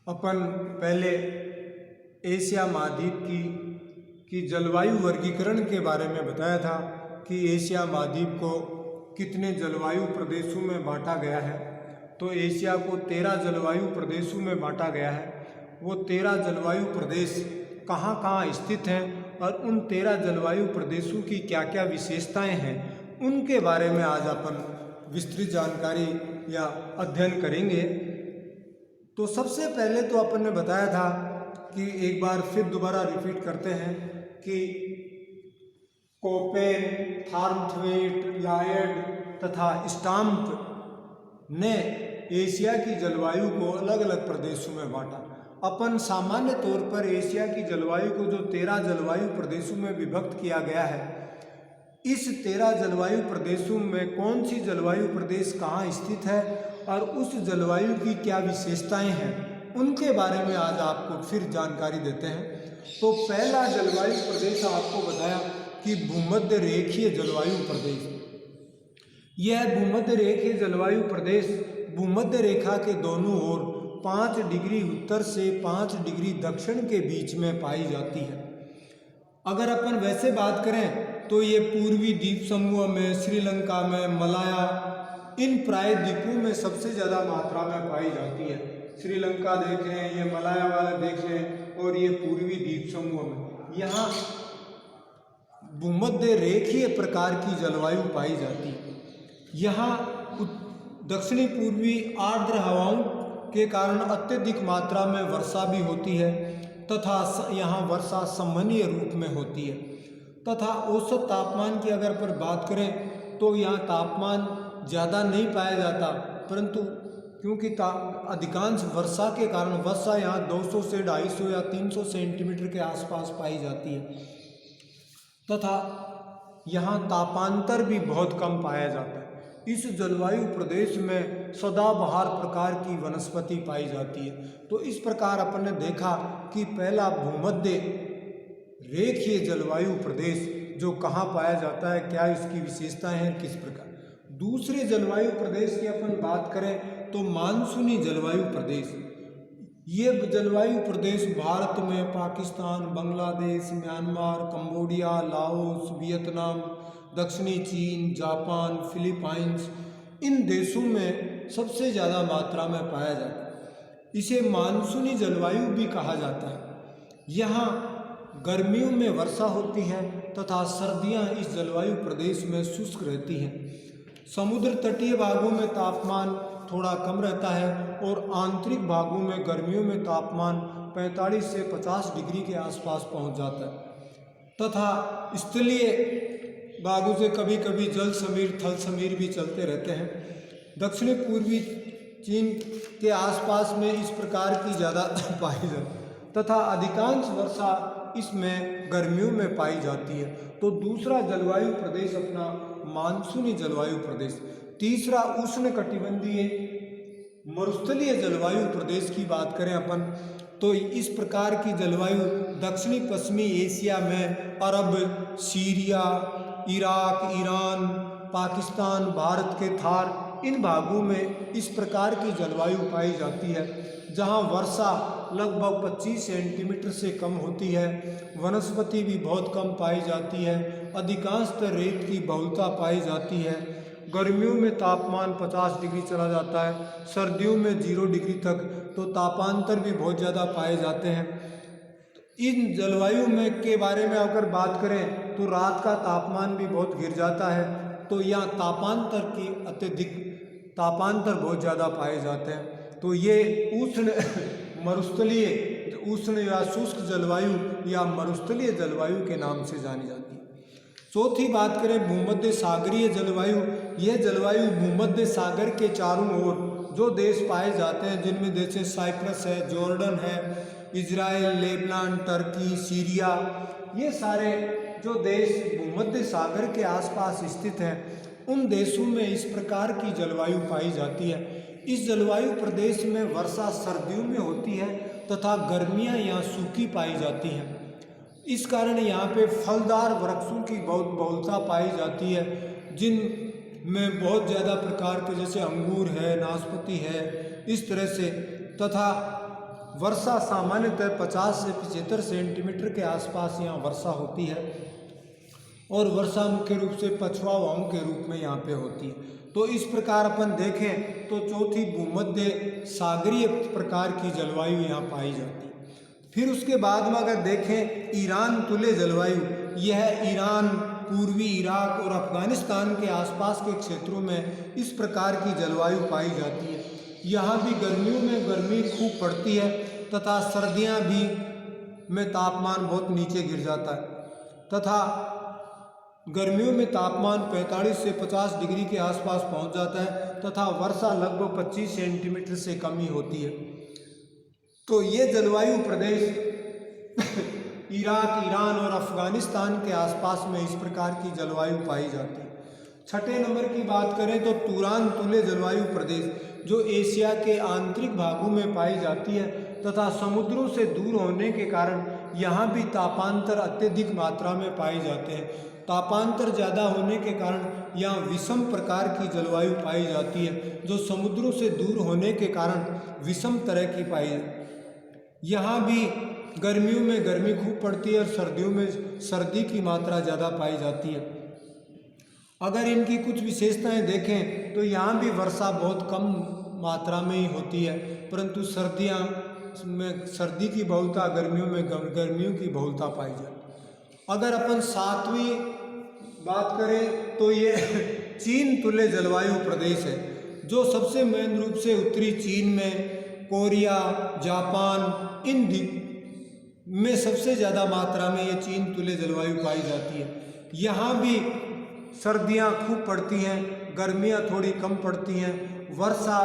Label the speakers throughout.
Speaker 1: अपन पहले एशिया महाद्वीप की जलवायु वर्गीकरण के बारे में बताया था कि एशिया महाद्वीप को कितने जलवायु प्रदेशों में बांटा गया है। तो एशिया को 13 जलवायु प्रदेशों में बांटा गया है। वो 13 जलवायु प्रदेश कहाँ कहाँ स्थित हैं और उन 13 जलवायु प्रदेशों की क्या क्या विशेषताएं हैं, उनके बारे में आज अपन विस्तृत जानकारी या अध्ययन करेंगे। तो सबसे पहले तो अपन ने बताया था कि एक बार फिर दोबारा रिपीट करते हैं कि कोपेन, थॉर्नथवेट, लायड तथा स्टाम्प ने एशिया की जलवायु को अलग अलग प्रदेशों में बांटा। अपन सामान्य तौर पर एशिया की जलवायु को जो 13 जलवायु प्रदेशों में विभक्त किया गया है, इस 13 जलवायु प्रदेशों में कौन सी जलवायु प्रदेश कहाँ स्थित है और उस जलवायु की क्या विशेषताएं हैं, उनके बारे में आज आपको फिर जानकारी देते हैं। तो पहला जलवायु प्रदेश आपको बताया कि भूमध्य रेखीय जलवायु प्रदेश। यह भूमध्य रेखीय जलवायु प्रदेश भूमध्य रेखा के दोनों ओर 5 डिग्री उत्तर से 5 डिग्री दक्षिण के बीच में पाई जाती है। अगर अपन वैसे बात करें तो ये पूर्वी द्वीप समूह में, श्रीलंका में, मलाया, इन प्रायद्वीपों में सबसे ज़्यादा मात्रा में पाई जाती है। श्रीलंका देख लें, ये मलाया वाला देख लें और ये पूर्वी द्वीप समूह में यहाँ भूमध्य रेखीय प्रकार की जलवायु पाई जाती है। यहाँ दक्षिणी पूर्वी आर्द्र हवाओं के कारण अत्यधिक मात्रा में वर्षा भी होती है तथा यहाँ वर्षा संवहनीय रूप में होती है। तथा औसत तापमान की अगर पर बात करें तो यहाँ तापमान ज़्यादा नहीं पाया जाता, परंतु क्योंकि अधिकांश वर्षा के कारण वर्षा यहाँ 200 से 250 या 300 सेंटीमीटर के आसपास पाई जाती है तथा यहाँ तापांतर भी बहुत कम पाया जाता है। इस जलवायु प्रदेश में सदाबहार प्रकार की वनस्पति पाई जाती है। तो इस प्रकार अपन ने देखा कि पहला भूमध्य रेखीय जलवायु प्रदेश जो कहाँ पाया जाता है, क्या इसकी विशेषताएं हैं, किस प्रकार। दूसरे जलवायु प्रदेश की अपन बात करें तो मानसूनी जलवायु प्रदेश। ये जलवायु प्रदेश भारत में Pakistan, Bangladesh, Myanmar, Cambodia, Laos, Vietnam, दक्षिणी चीन, जापान, फिलीपाइंस, इन देशों में सबसे ज़्यादा मात्रा में पाया जाता है। इसे मानसूनी जलवायु भी कहा जाता है। यहाँ गर्मियों में वर्षा होती है तथा सर्दियाँ इस जलवायु प्रदेश में शुष्क रहती हैं। समुद्र तटीय भागों में तापमान थोड़ा कम रहता है और आंतरिक भागों में गर्मियों में तापमान 45 से 50 डिग्री के आसपास पहुंच जाता है तथा स्थलीय भागों से कभी कभी जल समीर, थल समीर भी चलते रहते हैं। दक्षिणी पूर्वी चीन के आसपास में इस प्रकार की ज़्यादा पाई जाती तथा अधिकांश वर्षा इसमें गर्मियों में पाई जाती है। तो दूसरा जलवायु प्रदेश अपना मानसूनी जलवायु प्रदेश। तीसरा उष्णकटिबंधीय मरुस्थलीय जलवायु प्रदेश की बात करें अपन तो इस प्रकार की जलवायु दक्षिणी पश्चिमी एशिया में Arab, Syria, Iraq, Iran, Pakistan, Bharat के थार, इन भागों में इस प्रकार की जलवायु पाई जाती है जहां वर्षा लगभग 25 सेंटीमीटर से कम होती है। वनस्पति भी बहुत कम पाई जाती है। अधिकांशतः रेत की बहुलता पाई जाती है। गर्मियों में तापमान 50 डिग्री चला जाता है, सर्दियों में 0 डिग्री तक, तो तापांतर भी बहुत ज़्यादा पाए जाते हैं। इन जलवायु में के बारे में अगर बात करें तो रात का तापमान भी बहुत गिर जाता है। तो यहाँ तापांतर बहुत ज़्यादा पाए जाते हैं। तो ये उष्ण या शुष्क जलवायु या मरुस्थलीय जलवायु के नाम से जानी जाती है। चौथी बात करें भूमध्य सागरीय जलवायु। यह जलवायु भूमध्य सागर के चारों ओर जो देश पाए जाते हैं, जिनमें जैसे साइप्रस है, जॉर्डन है, इजराइल, लेबनान, टर्की, सीरिया, ये सारे जो देश भूमध्य सागर के आसपास स्थित हैं, उन देशों में इस प्रकार की जलवायु पाई जाती है। इस जलवायु प्रदेश में वर्षा सर्दियों में होती है तथा गर्मियां यहाँ सूखी पाई जाती हैं। इस कारण यहाँ पे फलदार वृक्षों की बहुत बहुलता पाई जाती है, जिनमें बहुत ज़्यादा प्रकार के जैसे अंगूर है, नाशपाती है, इस तरह से, तथा वर्षा सामान्यतः 50 से 75 सेंटीमीटर के आसपास यहाँ वर्षा होती है और वर्षा मुख्य रूप से पछुआ हवाओं के रूप में यहाँ पे होती है। तो इस प्रकार अपन देखें तो चौथी भूमध्य सागरीय प्रकार की जलवायु यहाँ पाई जाती है। फिर उसके बाद में अगर देखें ईरान तुल्य जलवायु, यह ईरान, पूर्वी इराक और अफगानिस्तान के आसपास के क्षेत्रों में इस प्रकार की जलवायु पाई जाती है। यहाँ भी गर्मियों में गर्मी खूब पड़ती है तथा सर्दियाँ भी में तापमान बहुत नीचे गिर जाता है तथा गर्मियों में तापमान 45 से 50 डिग्री के आसपास पहुंच जाता है तथा वर्षा लगभग 25 सेंटीमीटर से कम ही होती है। तो ये जलवायु प्रदेश इराक, ईरान और अफगानिस्तान के आसपास में इस प्रकार की जलवायु पाई जाती है। छठे नंबर की बात करें तो तुरान तुल्य जलवायु प्रदेश, जो एशिया के आंतरिक भागों में पाई जाती है तथा समुद्रों से दूर होने के कारण यहाँ भी तापांतर अत्यधिक मात्रा में पाए जाते हैं। तापांतर ज़्यादा होने के कारण यहाँ विषम प्रकार की जलवायु पाई जाती है, जो समुद्रों से दूर होने के कारण विषम तरह की पाई जाती। यहाँ भी गर्मियों में गर्मी खूब पड़ती है और सर्दियों में सर्दी की मात्रा ज़्यादा पाई जाती है। अगर इनकी कुछ विशेषताएं देखें तो यहाँ भी वर्षा बहुत कम मात्रा में ही होती है, परंतु सर्दियाँ में सर्दी की बहुलता, गर्मियों में गर्मियों की बहुलता पाई जाती। अगर अपन सातवीं बात करें तो ये चीन तुल्य जलवायु प्रदेश है, जो सबसे मेन रूप से उत्तरी चीन में, कोरिया, जापान, इन में सबसे ज़्यादा मात्रा में ये चीन तुल्य जलवायु पाई जाती है। यहाँ भी सर्दियाँ खूब पड़ती हैं, गर्मियाँ थोड़ी कम पड़ती हैं, वर्षा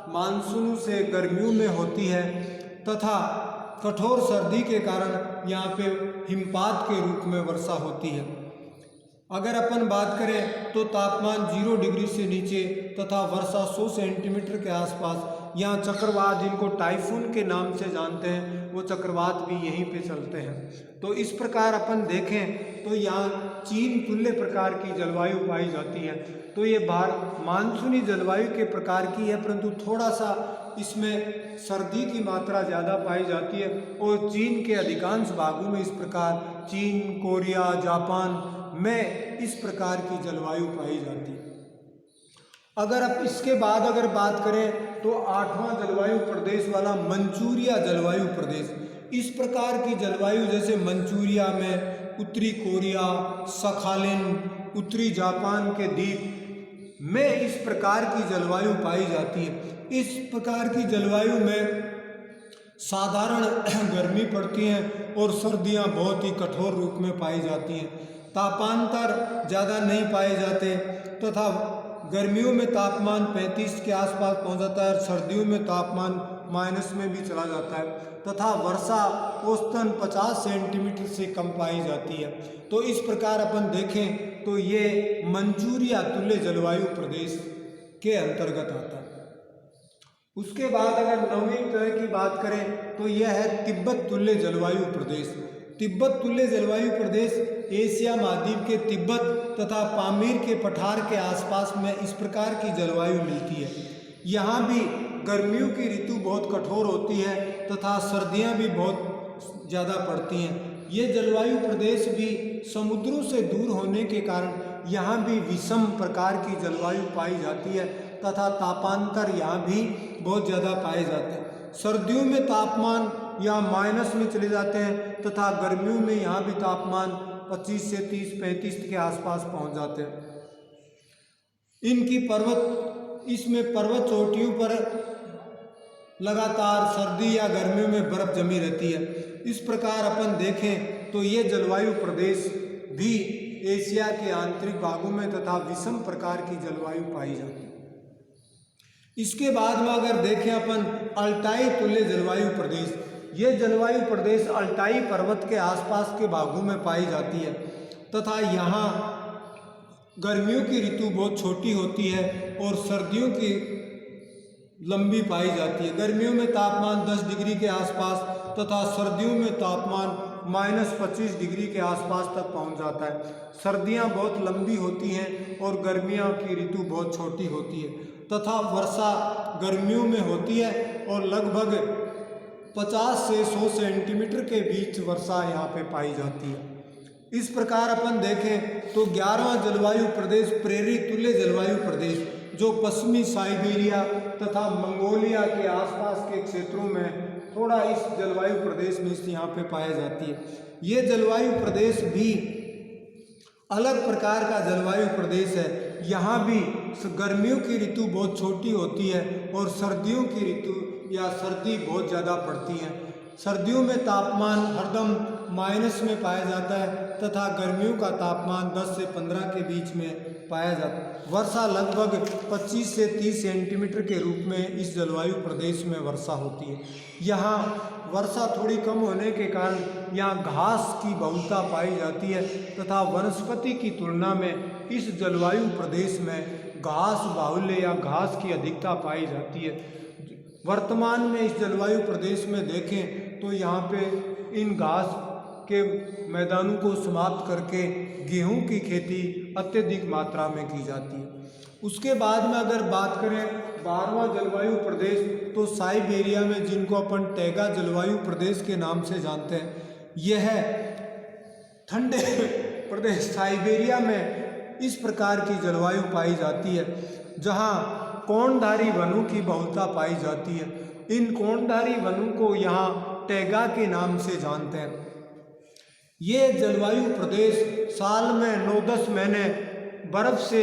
Speaker 1: मानसून से गर्मियों में होती है तथा कठोर सर्दी के कारण यहाँ पे हिमपात के रूप में वर्षा होती है। अगर अपन बात करें तो तापमान 0 डिग्री से नीचे तथा वर्षा 100 सेंटीमीटर के आसपास। यहाँ चक्रवात, जिनको टाइफून के नाम से जानते हैं, वो चक्रवात भी यहीं पे चलते हैं। तो इस प्रकार अपन देखें तो यहाँ चीन तुल्य प्रकार की जलवायु पाई जाती है। तो ये मानसूनी जलवायु के प्रकार की है, परंतु थोड़ा सा इसमें सर्दी की मात्रा ज़्यादा पाई जाती है और चीन के अधिकांश भागों में इस प्रकार, चीन, कोरिया, जापान में इस प्रकार की जलवायु पाई जाती है। अगर अब इसके बाद अगर बात करें तो 8वां जलवायु प्रदेश वाला मंचूरिया जलवायु प्रदेश, इस प्रकार की जलवायु जैसे मंचूरिया में, उत्तरी कोरिया, सखालिन, उत्तरी जापान के द्वीप में इस प्रकार की जलवायु पाई जाती है। इस प्रकार की जलवायु में साधारण गर्मी पड़ती है और सर्दियां बहुत ही कठोर रूप में पाई जाती हैं। तापांतर ज़्यादा नहीं पाए जाते तथा गर्मियों में तापमान 35 के आसपास पहुंच जाता है और सर्दियों में तापमान माइनस में भी चला जाता है तथा वर्षा औसतन 50 सेंटीमीटर से कम पाई जाती है। तो इस प्रकार अपन देखें तो ये मंचूरिया तुल्य जलवायु प्रदेश के अंतर्गत आता है। उसके बाद अगर 9वीं तरह की बात करें तो यह है तिब्बत तुल्य जलवायु प्रदेश। तिब्बत तुल्य जलवायु प्रदेश एशिया महाद्वीप के तिब्बत तथा पामीर के पठार के आसपास में इस प्रकार की जलवायु मिलती है। यहाँ भी गर्मियों की ऋतु बहुत कठोर होती है तथा सर्दियाँ भी बहुत ज़्यादा पड़ती हैं। ये जलवायु प्रदेश भी समुद्रों से दूर होने के कारण यहाँ भी विषम प्रकार की जलवायु पाई जाती है तथा तापांतर यहाँ भी बहुत ज़्यादा पाए जाते हैं। सर्दियों में तापमान यहाँ माइनस में चले जाते हैं तथा गर्मियों में यहाँ भी तापमान 25 से 30-35 के आसपास पहुँच जाते हैं। इनकी इसमें पर्वत चोटियों पर लगातार सर्दी या गर्मियों में बर्फ जमी रहती है। इस प्रकार अपन देखें तो ये जलवायु प्रदेश भी एशिया के आंतरिक भागों में तथा विषम प्रकार की जलवायु पाई जाती है। इसके बाद में अगर देखें अपन अल्टाई तुल्य जलवायु प्रदेश, ये जलवायु प्रदेश अल्टाई पर्वत के आसपास के भागों में पाई जाती है तथा यहाँ गर्मियों की ऋतु बहुत छोटी होती है और सर्दियों की लंबी पाई जाती है। गर्मियों में तापमान 10 डिग्री के आसपास तथा सर्दियों में तापमान -25 डिग्री के आसपास तक पहुंच जाता है। सर्दियां बहुत लंबी होती हैं और गर्मियों की ऋतु बहुत छोटी होती है तथा वर्षा गर्मियों में होती है और लगभग 50 से 100 सेंटीमीटर के बीच वर्षा यहाँ पे पाई जाती है। इस प्रकार अपन देखें तो 11वां जलवायु प्रदेश प्रेरी तुल्य जलवायु प्रदेश जो पश्चिमी साइबेरिया तथा मंगोलिया के आसपास के क्षेत्रों में थोड़ा इस जलवायु प्रदेश में यहाँ पे पाई जाती है। ये जलवायु प्रदेश भी अलग प्रकार का जलवायु प्रदेश है। यहाँ भी गर्मियों की ऋतु बहुत छोटी होती है और सर्दियों की ऋतु या सर्दी बहुत ज़्यादा पड़ती है। सर्दियों में तापमान हरदम माइनस में पाया जाता है तथा गर्मियों का तापमान 10 से 15 के बीच में पाया जाता है। वर्षा लगभग 25 से 30 सेंटीमीटर के रूप में इस जलवायु प्रदेश में वर्षा होती है। यहाँ वर्षा थोड़ी कम होने के कारण यहाँ घास की बहुलता पाई जाती है तथा वनस्पति की तुलना में इस जलवायु प्रदेश में घास बाहुल्य या घास की अधिकता पाई जाती है। वर्तमान में इस जलवायु प्रदेश में देखें तो यहाँ पे इन घास के मैदानों को समाप्त करके गेहूं की खेती अत्यधिक मात्रा में की जाती है। उसके बाद में अगर बात करें 12वां जलवायु प्रदेश तो साइबेरिया में, जिनको अपन टैगा जलवायु प्रदेश के नाम से जानते हैं, यह ठंडे प्रदेश साइबेरिया में इस प्रकार की जलवायु पाई जाती है जहां कोणधारी वनों की बहुलता पाई जाती है। इन कोणधारी वनों को यहाँ टैगा के नाम से जानते हैं। ये जलवायु प्रदेश साल में 9-10 महीने बर्फ़ से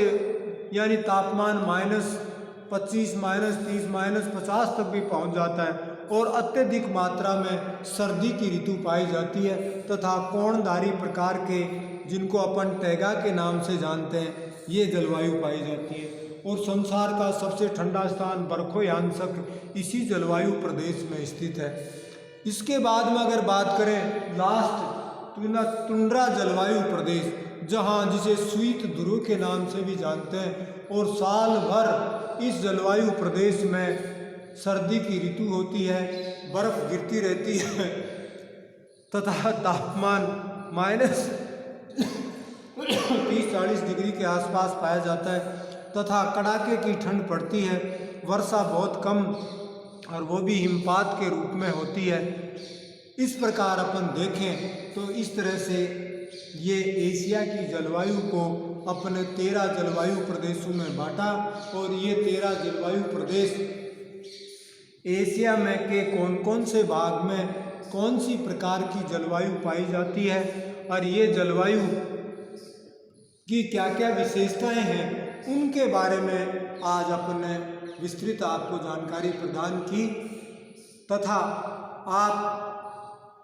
Speaker 1: यानी तापमान -25, -30, -50 तक भी पहुंच जाता है और अत्यधिक मात्रा में सर्दी की ऋतु पाई जाती है तथा कोणधारी प्रकार के, जिनको अपन टैगा के नाम से जानते हैं, ये जलवायु पाई जाती है। और संसार का सबसे ठंडा स्थान बरखोयांसक इसी जलवायु प्रदेश में स्थित है। इसके बाद में अगर बात करें लास्ट टुंड्रा जलवायु प्रदेश, जहां जिसे शीत ध्रुव के नाम से भी जानते हैं, और साल भर इस जलवायु प्रदेश में सर्दी की ऋतु होती है, बर्फ गिरती रहती है तथा तापमान -30-40 डिग्री के आसपास पाया जाता है तथा कड़ाके की ठंड पड़ती है। वर्षा बहुत कम और वो भी हिमपात के रूप में होती है। इस प्रकार अपन देखें तो इस तरह से ये एशिया की जलवायु को अपने 13 जलवायु प्रदेशों में बांटा और ये 13 जलवायु प्रदेश एशिया में के कौन कौन से भाग में कौन सी प्रकार की जलवायु पाई जाती है और ये जलवायु की क्या क्या विशेषताएं हैं, उनके बारे में आज अपन ने विस्तृत आपको जानकारी प्रदान की। तथा आप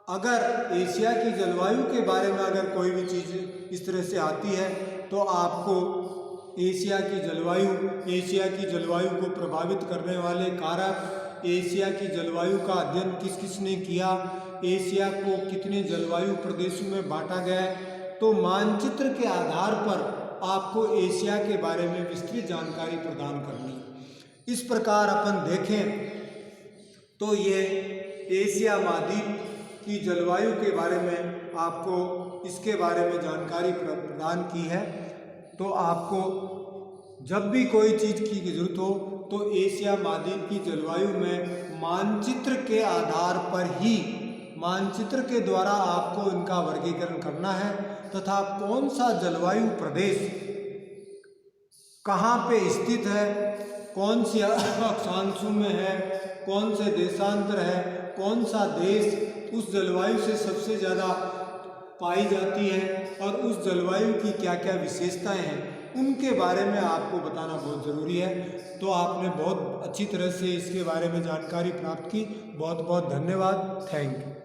Speaker 1: अगर एशिया की जलवायु के बारे में अगर कोई भी चीज़ इस तरह से आती है तो आपको एशिया की जलवायु को प्रभावित करने वाले कारक, एशिया की जलवायु का अध्ययन किस किस ने किया, एशिया को कितने जलवायु प्रदेशों में बांटा गया है, तो मानचित्र के आधार पर आपको एशिया के बारे में विस्तृत जानकारी प्रदान करनी। इस प्रकार अपन देखें तो ये एशिया महाद्वीप की जलवायु के बारे में आपको इसके बारे में जानकारी प्रदान की है। तो आपको जब भी कोई चीज़ की जरूरत हो तो एशिया महाद्वीप की जलवायु में मानचित्र के आधार पर ही, मानचित्र के द्वारा आपको इनका वर्गीकरण करना है तथा कौन सा जलवायु प्रदेश कहाँ पे स्थित है, कौन सी अक्षांशों में है, कौन से देशांतर है, कौन सा देश उस जलवायु से सबसे ज़्यादा पाई जाती है और उस जलवायु की क्या क्या विशेषताएं हैं, उनके बारे में आपको बताना बहुत ज़रूरी है। तो आपने बहुत अच्छी तरह से इसके बारे में जानकारी प्राप्त की। बहुत बहुत धन्यवाद। Thank you.